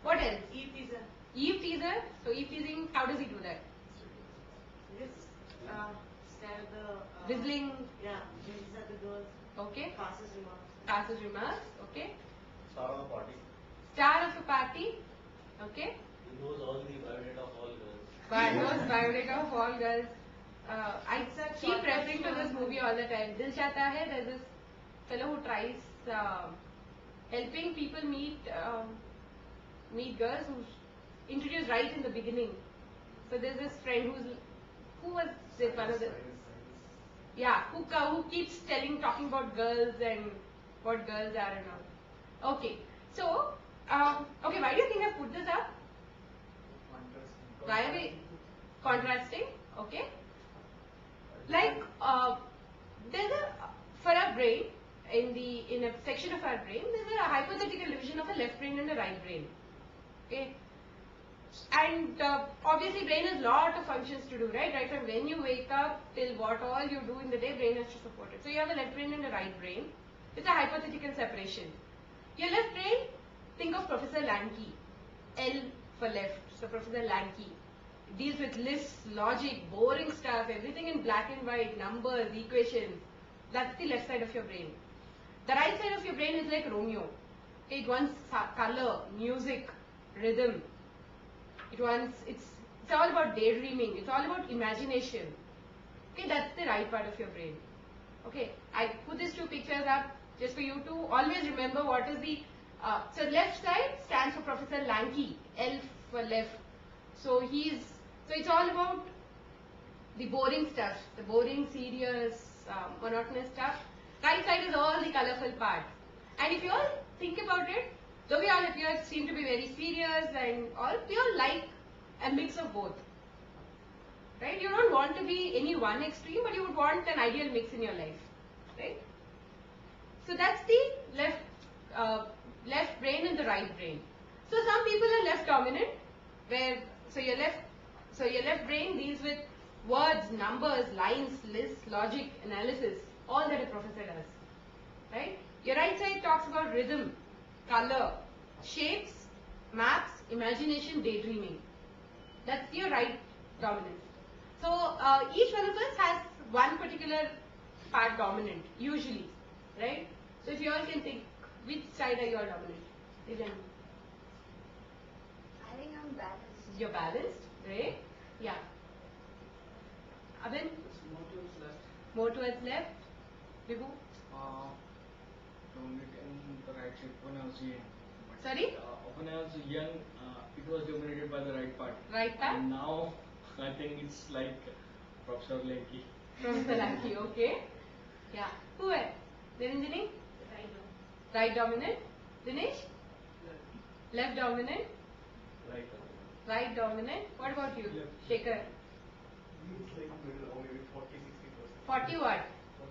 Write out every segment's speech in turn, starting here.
What else? Eve teaser. Eve teaser. So Eve teasing, how does he do that? Just stare at the Whistling. Yeah, gazes at the girls. Okay. Passes remarks. Passes remarks. Okay. Star of a party. Star of a party. Okay. He knows all the biodata of all girls. Knows biodata of all girls. I keep referring to this movie all the time. Dil Chahta Hai. There's this fellow who tries helping people meet girls who's introduced right in the beginning. So there's this friend who was this one of the who keeps talking about girls and what girls are and all. Okay, so okay, why do you think I put this up? Why are we contrasting? Okay, like there's for our brain in a section of our brain there's a hypothetical division of a left brain and a right brain. Okay. And obviously brain has lot of functions to do, right? Right from when you wake up till what all you do in the day, brain has to support it. So you have a left brain and a right brain. It's a hypothetical separation. Your left brain, think of Professor Lanky. L for left. So Professor Lanky deals with lists, logic, boring stuff, everything in black and white, numbers, equations. That's the left side of your brain. The right side of your brain is like Romeo. It wants color, music, rhythm. It's all about daydreaming. It's all about imagination. Okay, that's the right part of your brain. Okay, I put these two pictures up just for you to always remember what is the. So left side stands for Professor Lanky. L for left. So it's all about the boring stuff, the boring, serious, monotonous stuff. Right side is all the colorful part. And if you all think about it, though we all appear seem to be very serious and all, we all like a mix of both. Right? You don't want to be any one extreme, but you would want an ideal mix in your life. Right? So that's the left brain and the right brain. So some people are left dominant, so your left brain deals with words, numbers, lines, lists, logic, analysis, all that a professor does. Right? Your right side talks about rhythm, color, shapes, maps, imagination, daydreaming. That's your right dominance. So each one of us has one particular part dominant, usually. Right? So if you all can think, which side are you all dominant? I think I'm balanced. You're balanced, right? Yeah. Abhin? More towards left. More towards left. Vibhu? Dominating the right side when I was young. Sorry? When I was young, it was dominated by the right part. Right part? And now, I think it's like Professor Lanky. Professor Lanky, okay. Yeah. Who else? Niranjani? Right dominant. Dinesh? Left dominant. Right. Right dominant. What about you? Left. Shekhar? It's like middle, or maybe 40-60%. 40 what?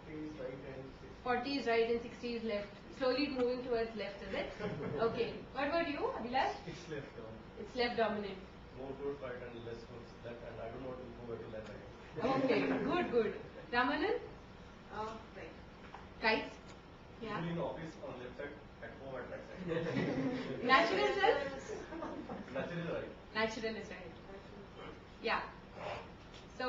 40 is right and 60. 40 is right and 60 is left. Slowly moving towards left, is it? Okay. What about you, Abhilash? It's left down. It's left dominant. More towards right and less towards left, and I don't know what to go back to left again. Okay. Good. Ramanan? Right. Right? Yeah. Usually in the office on left side, at home at right side. Natural self? Naturally right. Natural is right. Yeah. So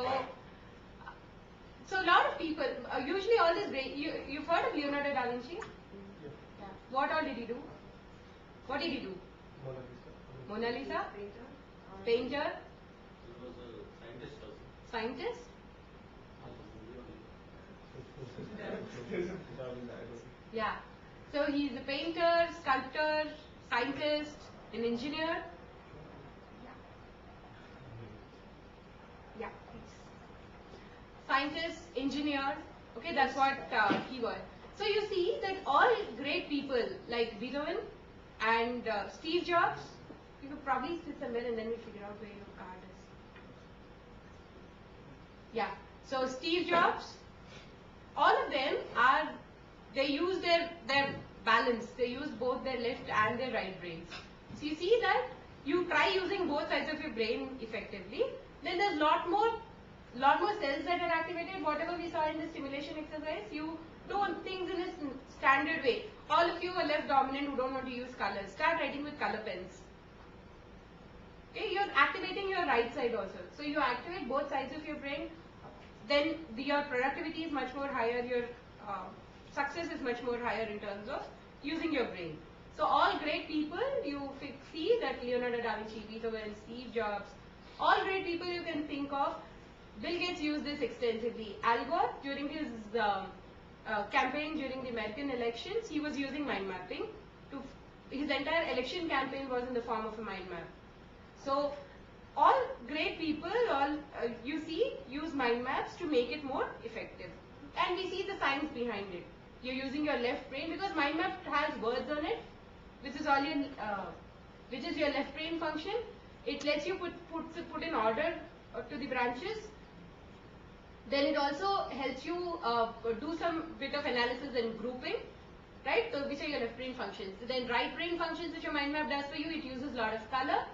a lot of people, usually all this brain, you've heard of Leonardo da Vinci? Yeah. What all did he do? What did he do? Mona Lisa. Mona Lisa? Painter. Painter? He was a scientist also. Scientist? Yeah. So he's a painter, sculptor, scientist, an engineer. Yeah. Scientist, engineer. Okay, that's what he was. So you see that all great people like Beethoven and Steve Jobs, you could probably sit somewhere and then we figure out where your card is. Yeah. So Steve Jobs, all of them they use their balance. They use both their left and their right brains. So you see that you try using both sides of your brain effectively, then there's lot more cells that are activated. Whatever we saw in the stimulation exercise, you do things in a standard way. All of you are left dominant who don't want to use colors. Start writing with color pens. Okay, you're activating your right side also. So you activate both sides of your brain, then your productivity is much more higher, your success is much more higher in terms of using your brain. So all great people, you see that Leonardo da Vinci, Beethoven, Steve Jobs, all great people you can think of. Bill Gates used this extensively. Al Gore, during his campaign during the American elections, he was using mind mapping. His entire election campaign was in the form of a mind map. So all great people, you see, use mind maps to make it more effective. And we see the science behind it. You're using your left brain because mind map has words on it, which is all your, which is your left brain function. It lets you put in order to the branches. Then it also helps you do some bit of analysis and grouping, right? So which are your left brain functions. Then right brain functions, which your mind map does for you, it uses a lot of color.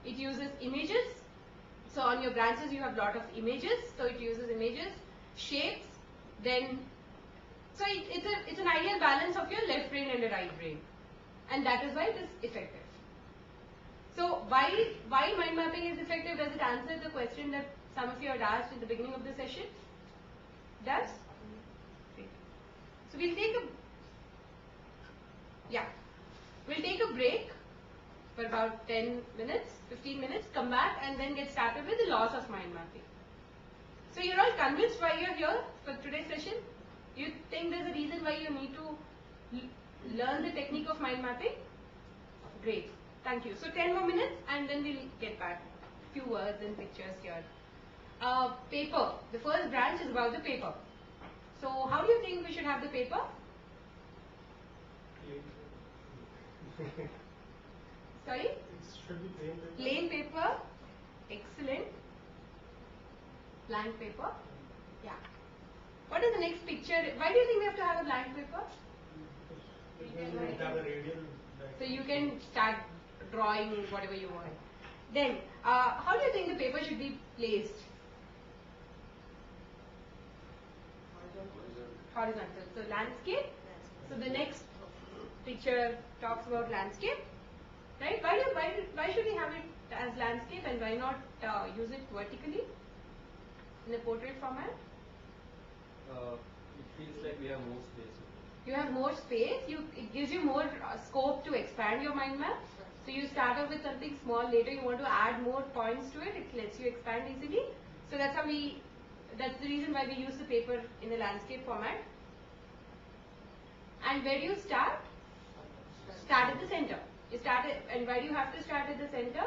It uses images. So on your branches you have a lot of images. So it uses images, shapes. Then, so it's an ideal balance of your left brain and your right brain, and that is why it is effective. So why mind mapping is effective? Does it answer the question that some of you had asked in the beginning of the session? Does? Great. So we'll take a break for about 10 minutes, 15 minutes, come back and then get started with the laws of mind mapping. So you're all convinced why you're here for today's session? You think there's a reason why you need to learn the technique of mind mapping? Great. Thank you. So 10 more minutes and then we'll get back. Few words and pictures here. Paper. The first branch is about the paper. So how do you think we should have the paper? Sorry? It should be plain paper. Plain paper. Excellent. Blank paper. Yeah. What is the next picture? Why do you think we have to have a blank paper? Because we have a radial. So you can start drawing whatever you want. Then, how do you think the paper should be placed? Horizontal. So landscape. So the next picture talks about landscape, right? Why should we have it as landscape and why not use it vertically in a portrait format? It feels like we have more space. You have more space. It gives you more scope to expand your mind map. So you start off with something small. Later you want to add more points to it. It lets you expand easily. So that's the reason why we use the paper in the landscape format. And where do you start? Start at the center. And why do you have to start at the center?